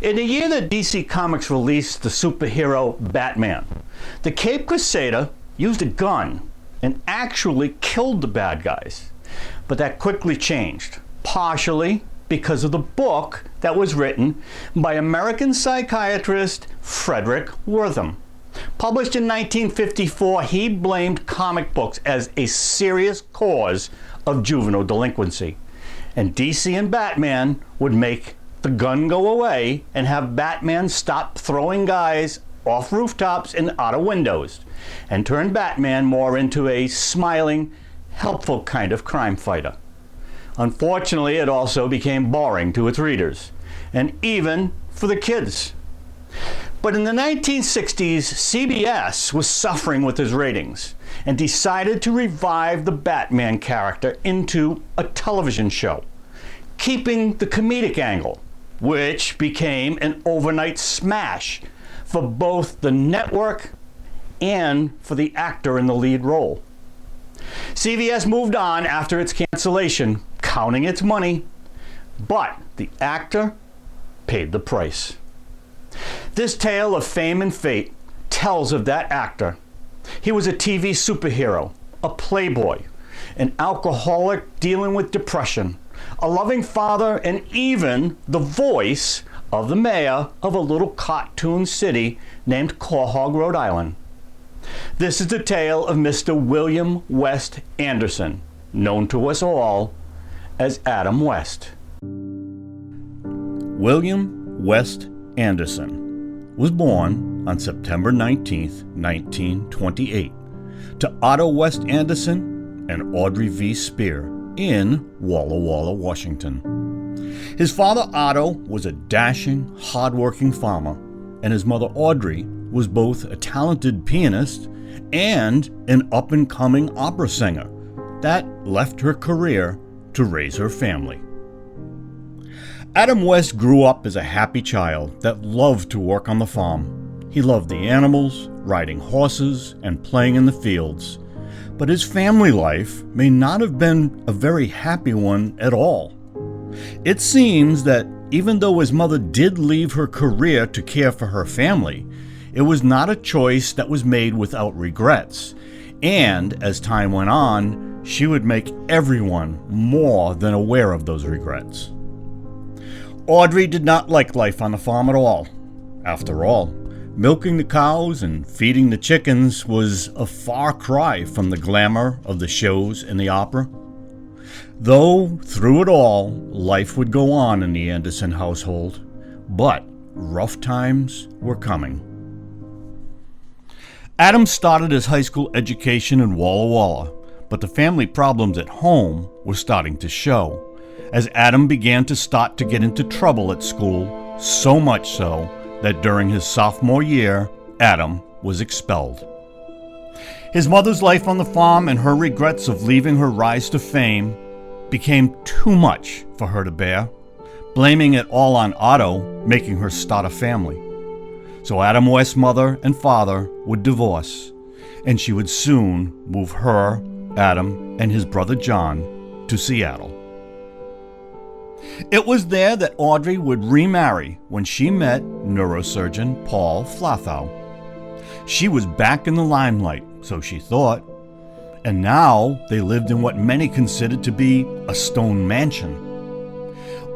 In the year that DC Comics released the superhero Batman, the Cape Crusader used a gun and actually killed the bad guys. But that quickly changed, partially because of the book that was written by American psychiatrist Frederick Wertham. Published in 1954, he blamed comic books as a serious cause of juvenile delinquency. And DC and Batman would make the gun go away and have Batman stop throwing guys off rooftops and out of windows, and turn Batman more into a smiling, helpful kind of crime fighter. Unfortunately, it also became boring to its readers, and even for the kids. But in the 1960s, CBS was suffering with its ratings and decided to revive the Batman character into a television show, keeping the comedic angle, which became an overnight smash for both the network and for the actor in the lead role. CBS moved on after its cancellation, counting its money, but the actor paid the price. This tale of fame and fate tells of that actor. He was a TV superhero, a playboy, an alcoholic dealing with depression, a loving father, and even the voice of the mayor of a little cartoon city named Quahog, Rhode Island. This is the tale of Mr. William West Anderson, known to us all as Adam West. William West Anderson was born on September 19, 1928, to Otto West Anderson and Audrey V. Spear in Walla Walla, Washington. His father Otto was a dashing, hard-working farmer, and his mother Audrey was both a talented pianist and an up-and-coming opera singer that left her career to raise her family. Adam West grew up as a happy child that loved to work on the farm. He loved the animals, riding horses, and playing in the fields. But his family life may not have been a very happy one at all. It seems that even though his mother did leave her career to care for her family, it was not a choice that was made without regrets. And as time went on, she would make everyone more than aware of those regrets. Audrey did not like life on the farm at all. After all, milking the cows and feeding the chickens was a far cry from the glamour of the shows and the opera. Though, through it all, life would go on in the Anderson household, but rough times were coming. Adam started his high school education in Walla Walla, but the family problems at home were starting to show, as Adam began to get into trouble at school, so much so that during his sophomore year, Adam was expelled. His mother's life on the farm and her regrets of leaving her rise to fame became too much for her to bear, blaming it all on Otto making her start a family. So Adam West's mother and father would divorce, and she would soon move her, Adam, and his brother John to Seattle. It was there that Audrey would remarry when she met neurosurgeon Paul Flathow. She was back in the limelight, so she thought, and now they lived in what many considered to be a stone mansion.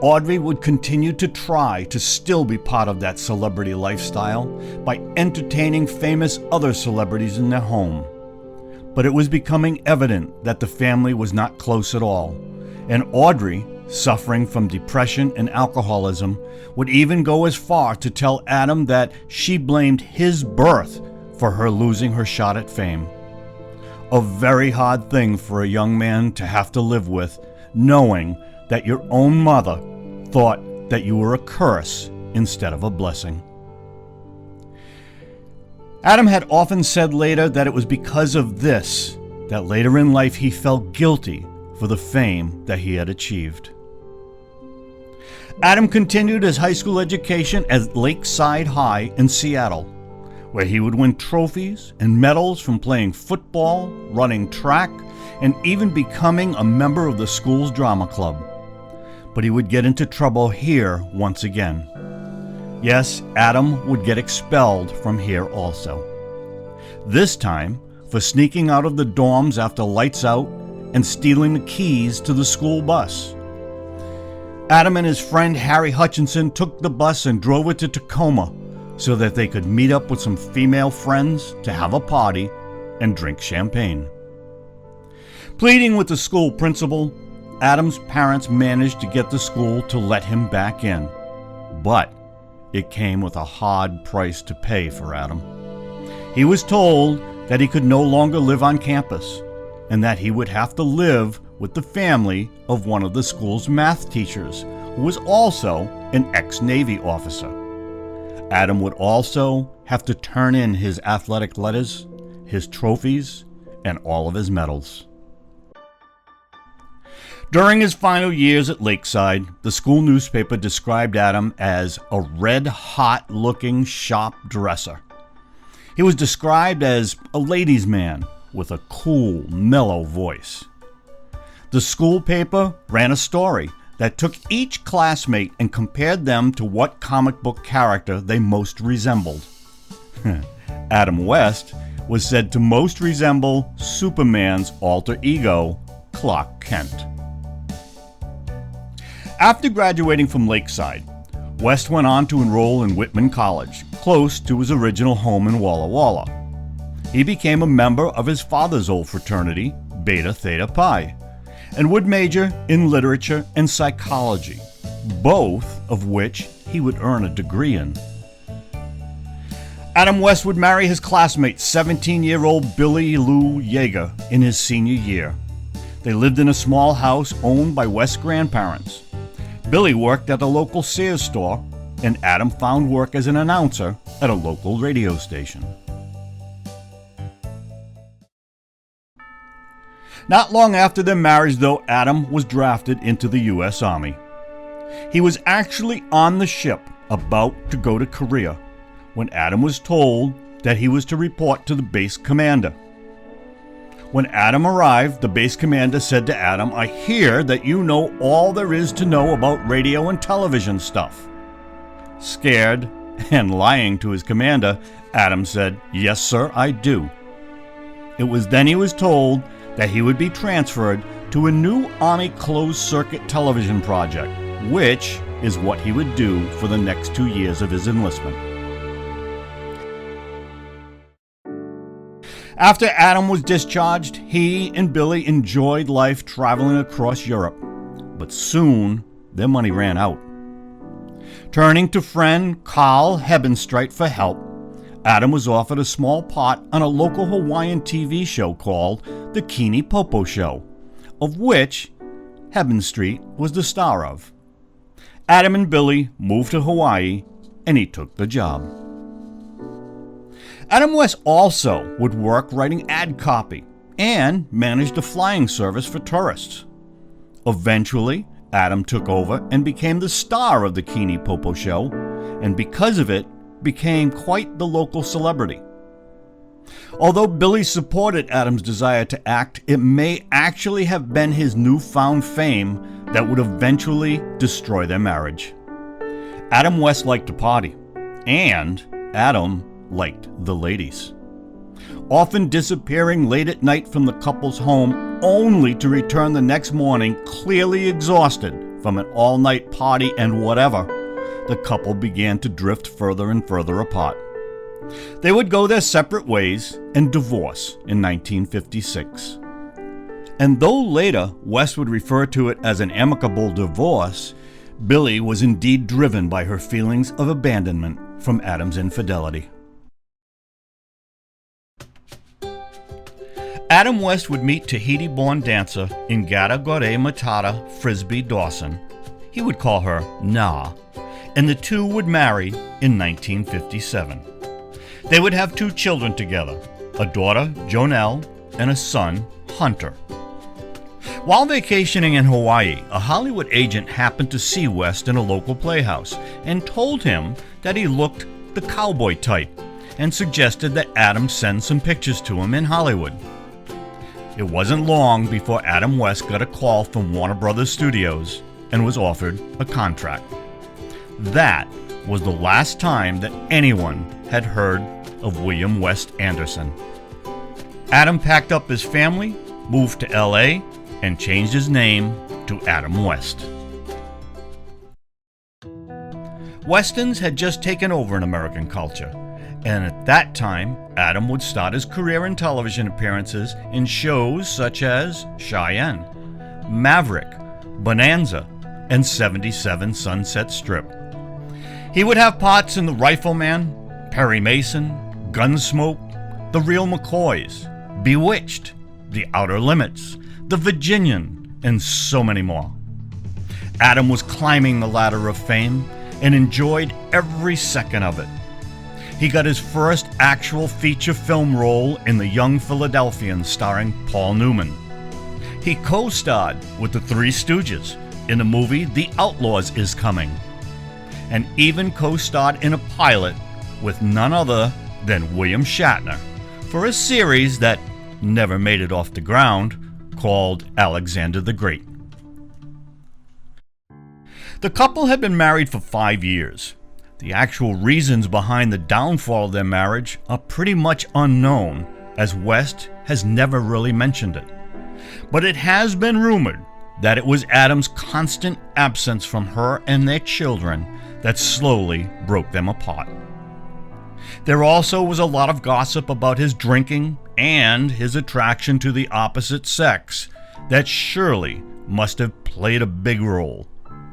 Audrey would continue to try to still be part of that celebrity lifestyle by entertaining famous other celebrities in their home. But it was becoming evident that the family was not close at all, and Audrey, suffering from depression and alcoholism, would even go as far to tell Adam that she blamed his birth for her losing her shot at fame. A very hard thing for a young man to have to live with, knowing that your own mother thought that you were a curse instead of a blessing. Adam had often said later that it was because of this that later in life he felt guilty for the fame that he had achieved. Adam continued his high school education at Lakeside High in Seattle, where he would win trophies and medals from playing football, running track, and even becoming a member of the school's drama club. But he would get into trouble here once again. Yes, Adam would get expelled from here also. This time for sneaking out of the dorms after lights out and stealing the keys to the school bus. Adam and his friend Harry Hutchinson took the bus and drove it to Tacoma so that they could meet up with some female friends to have a party and drink champagne. Pleading with the school principal, Adam's parents managed to get the school to let him back in, but it came with a hard price to pay for Adam. He was told that he could no longer live on campus and that he would have to live with the family of one of the school's math teachers, who was also an ex-Navy officer. Adam would also have to turn in his athletic letters, his trophies, and all of his medals. During his final years at Lakeside, the school newspaper described Adam as a red-hot-looking shop dresser. He was described as a ladies' man with a cool, mellow voice. The school paper ran a story that took each classmate and compared them to what comic book character they most resembled. Adam West was said to most resemble Superman's alter ego, Clark Kent. After graduating from Lakeside, West went on to enroll in Whitman College, close to his original home in Walla Walla. He became a member of his father's old fraternity, Beta Theta Pi, and would major in literature and psychology, both of which he would earn a degree in. Adam West would marry his classmate, 17-year-old Billy Lou Yeager, in his senior year. They lived in a small house owned by West's grandparents. Billy worked at a local Sears store, and Adam found work as an announcer at a local radio station. Not long after their marriage, though, Adam was drafted into the U.S. Army. He was actually on the ship about to go to Korea when Adam was told that he was to report to the base commander. When Adam arrived, the base commander said to Adam, "I hear that you know all there is to know about radio and television stuff." Scared and lying to his commander, Adam said, "Yes, sir, I do." It was then he was told that he would be transferred to a new Army closed-circuit television project, which is what he would do for the next 2 years of his enlistment. After Adam was discharged, he and Billy enjoyed life traveling across Europe, but soon their money ran out. Turning to friend Carl Hebenstreit for help, Adam was offered a small part on a local Hawaiian TV show called The Kini Popo Show, of which Hebenstreit was the star of. Adam and Billy moved to Hawaii, and he took the job. Adam West also would work writing ad copy and managed a flying service for tourists. Eventually, Adam took over and became the star of the Kini Popo Show, and because of it, became quite the local celebrity. Although Billy supported Adam's desire to act, it may actually have been his newfound fame that would eventually destroy their marriage. Adam West liked to party, and Adam liked the ladies, often disappearing late at night from the couple's home only to return the next morning clearly exhausted from an all-night party, and whatever, the couple began to drift further and further apart. They would go their separate ways and divorce in 1956. And though later West would refer to it as an amicable divorce, Billy was indeed driven by her feelings of abandonment from Adam's infidelity. Adam West would meet Tahiti-born dancer Ingata Gore Matata Frisbee Dawson. He would call her Na, and the two would marry in 1957. They would have 2 children together, a daughter, Jonelle, and a son, Hunter. While vacationing in Hawaii, a Hollywood agent happened to see West in a local playhouse and told him that he looked the cowboy type and suggested that Adam send some pictures to him in Hollywood. It wasn't long before Adam West got a call from Warner Brothers Studios and was offered a contract. That was the last time that anyone had heard of William West Anderson. Adam packed up his family, moved to LA, and changed his name to Adam West. Westerns had just taken over in American culture, and at that time, Adam would start his career in television appearances in shows such as Cheyenne, Maverick, Bonanza, and 77 Sunset Strip. He would have parts in The Rifleman, Perry Mason, Gunsmoke, The Real McCoys, Bewitched, The Outer Limits, The Virginian, and so many more. Adam was climbing the ladder of fame and enjoyed every second of it. He got his first actual feature film role in The Young Philadelphians starring Paul Newman. He co-starred with the Three Stooges in the movie The Outlaws Is Coming, and even co-starred in a pilot with none other than William Shatner for a series that never made it off the ground called Alexander the Great. The couple had been married for 5 years. The actual reasons behind the downfall of their marriage are pretty much unknown, as West has never really mentioned it. But it has been rumored that it was Adam's constant absence from her and their children that slowly broke them apart. There also was a lot of gossip about his drinking and his attraction to the opposite sex that surely must have played a big role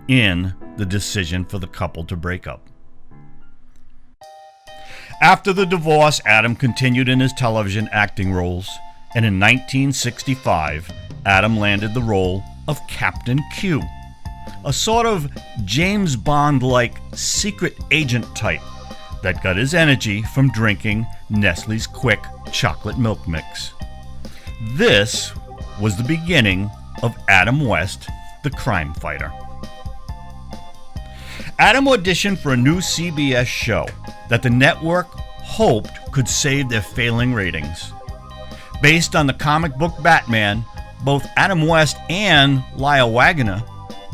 in the decision for the couple to break up. After the divorce, Adam continued in his television acting roles, and in 1965, Adam landed the role of Captain Q, a sort of James Bond-like secret agent type that got his energy from drinking Nestle's Quick chocolate milk mix. This was the beginning of Adam West, the crime fighter. Adam auditioned for a new CBS show that the network hoped could save their failing ratings. Based on the comic book Batman, both Adam West and Lyle Waggoner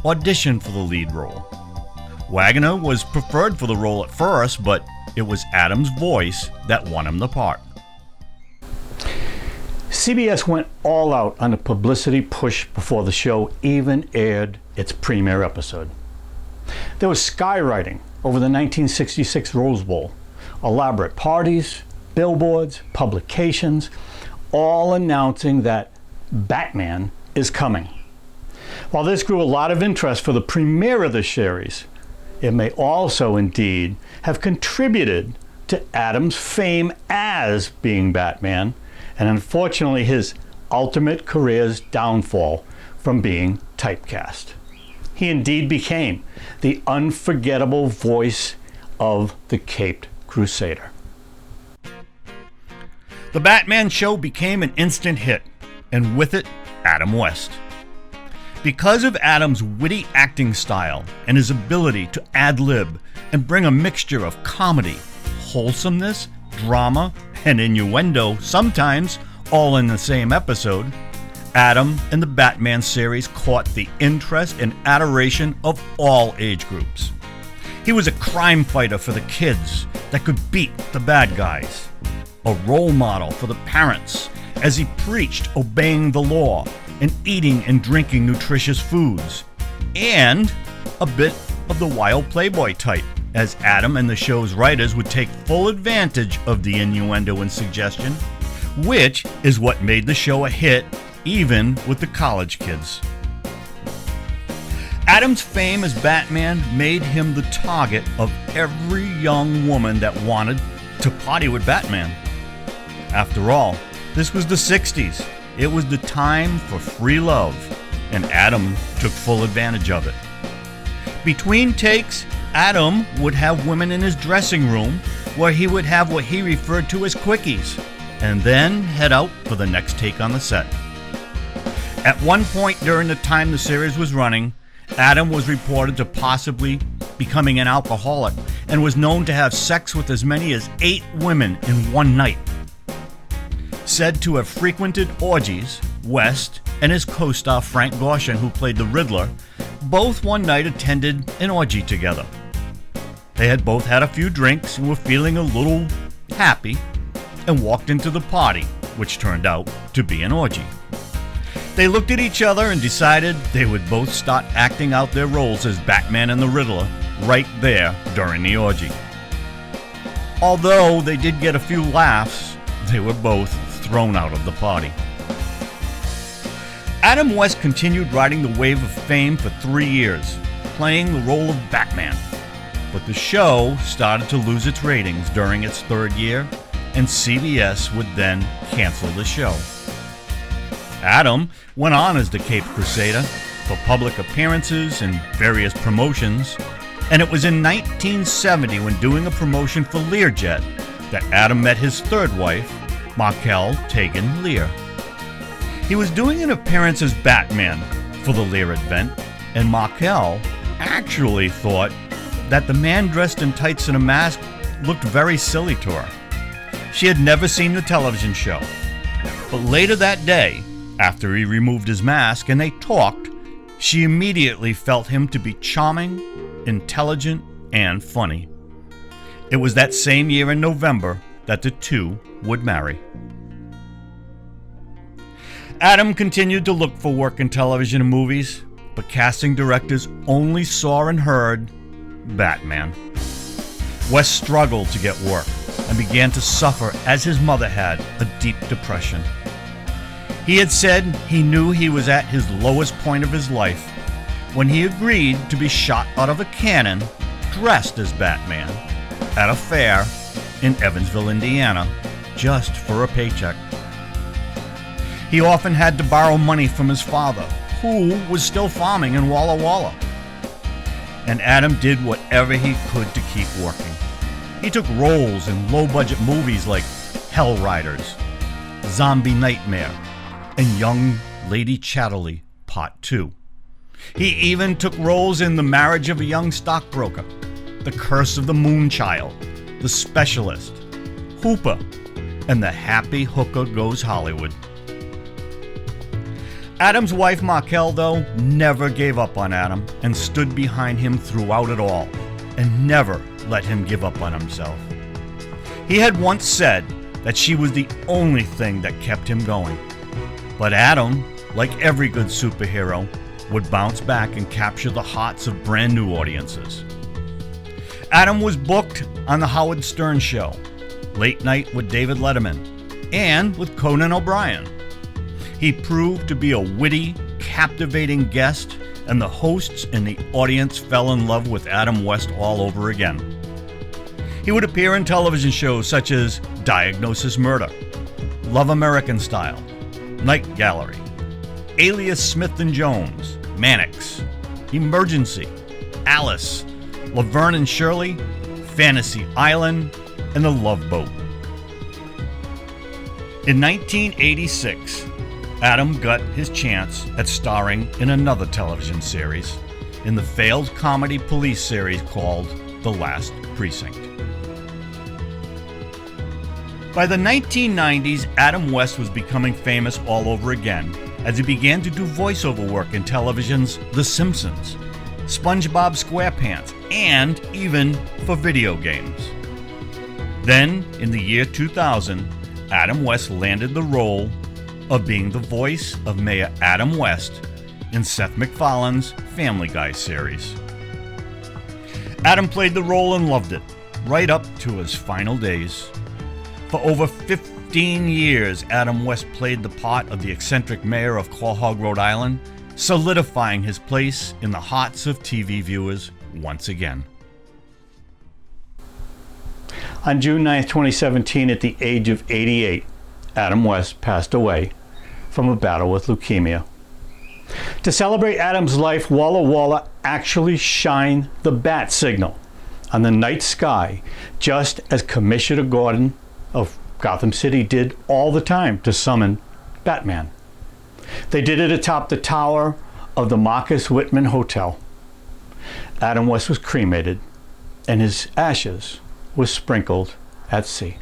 auditioned for the lead role. Waggoner was preferred for the role at first, but it was Adam's voice that won him the part. CBS went all out on the publicity push before the show even aired its premiere episode. There was skywriting over the 1966 Rose Bowl, elaborate parties, billboards, publications, all announcing that Batman is coming. While this grew a lot of interest for the premiere of the series, it may also indeed have contributed to Adam's fame as being Batman, and unfortunately his ultimate career's downfall from being typecast. He indeed became the unforgettable voice of the Caped Crusader. The Batman show became an instant hit, and with it, Adam West. Because of Adam's witty acting style and his ability to ad-lib and bring a mixture of comedy, wholesomeness, drama, and innuendo, sometimes all in the same episode, Adam and the Batman series caught the interest and adoration of all age groups. He was a crime fighter for the kids that could beat the bad guys, a role model for the parents as he preached obeying the law and eating and drinking nutritious foods, and a bit of the wild playboy type, as Adam and the show's writers would take full advantage of the innuendo and suggestion, which is what made the show a hit even with the college kids. Adam's fame as Batman made him the target of every young woman that wanted to party with Batman. After all, this was the 60s. It was the time for free love, and Adam took full advantage of it. Between takes, Adam would have women in his dressing room where he would have what he referred to as quickies, and then head out for the next take on the set. At one point during the time the series was running, Adam was reported to possibly becoming an alcoholic and was known to have sex with as many as 8 women in one night. Said to have frequented orgies, West and his co-star Frank Gorshin, who played the Riddler, both one night attended an orgy together. They had both had a few drinks and were feeling a little happy and walked into the party, which turned out to be an orgy. They looked at each other and decided they would both start acting out their roles as Batman and the Riddler right there during the orgy. Although they did get a few laughs, they were both thrown out of the party. Adam West continued riding the wave of fame for 3 years, playing the role of Batman. But the show started to lose its ratings during its 3rd year, and CBS would then cancel the show. Adam went on as the Caped Crusader for public appearances and various promotions, and it was in 1970 when doing a promotion for Learjet that Adam met his 3rd wife, Markel Tegan Lear. He was doing an appearance as Batman for the Lear event, and Markel actually thought that the man dressed in tights and a mask looked very silly to her. She had never seen the television show. But later that day, after he removed his mask and they talked, she immediately felt him to be charming, intelligent, and funny. It was that same year in November that the two would marry. Adam continued to look for work in television and movies, but casting directors only saw and heard Batman. West struggled to get work and began to suffer as his mother had a deep depression. He had said he knew he was at his lowest point of his life when he agreed to be shot out of a cannon dressed as Batman at a fair in Evansville, Indiana, just for a paycheck. He often had to borrow money from his father, who was still farming in Walla Walla. And Adam did whatever he could to keep working. He took roles in low-budget movies like Hell Riders, Zombie Nightmare, and Young Lady Chatterley Part 2. He even took roles in The Marriage of a Young Stockbroker, The Curse of the Moonchild, The Specialist, Hooper, and The Happy Hooker Goes Hollywood. Adam's wife Markel, though, never gave up on Adam and stood behind him throughout it all, and never let him give up on himself. He had once said that she was the only thing that kept him going. But Adam, like every good superhero, would bounce back and capture the hearts of brand new audiences. Adam was booked on The Howard Stern Show, Late Night with David Letterman, and with Conan O'Brien. He proved to be a witty, captivating guest, and the hosts and the audience fell in love with Adam West all over again. He would appear in television shows such as Diagnosis Murder, Love American Style, Night Gallery, Alias Smith and Jones, Mannix, Emergency, Alice, Laverne and Shirley, Fantasy Island, and The Love Boat. In 1986, Adam got his chance at starring in another television series in the failed comedy police series called The Last Precinct. By the 1990s, Adam West was becoming famous all over again as he began to do voiceover work in television's The Simpsons, SpongeBob SquarePants, and even for video games. Then, in the year 2000, Adam West landed the role of being the voice of Mayor Adam West in Seth MacFarlane's Family Guy series. Adam played the role and loved it, right up to his final days. For over 15 years, Adam West played the part of the eccentric mayor of Quahog, Rhode Island, solidifying his place in the hearts of TV viewers once again. On June 9, 2017, at the age of 88, Adam West passed away from a battle with leukemia. To celebrate Adam's life, Walla Walla actually shined the bat signal on the night sky, just as Commissioner Gordon of Gotham City did all the time to summon Batman. They did it atop the tower of the Marcus Whitman Hotel. Adam West was cremated, and his ashes were sprinkled at sea.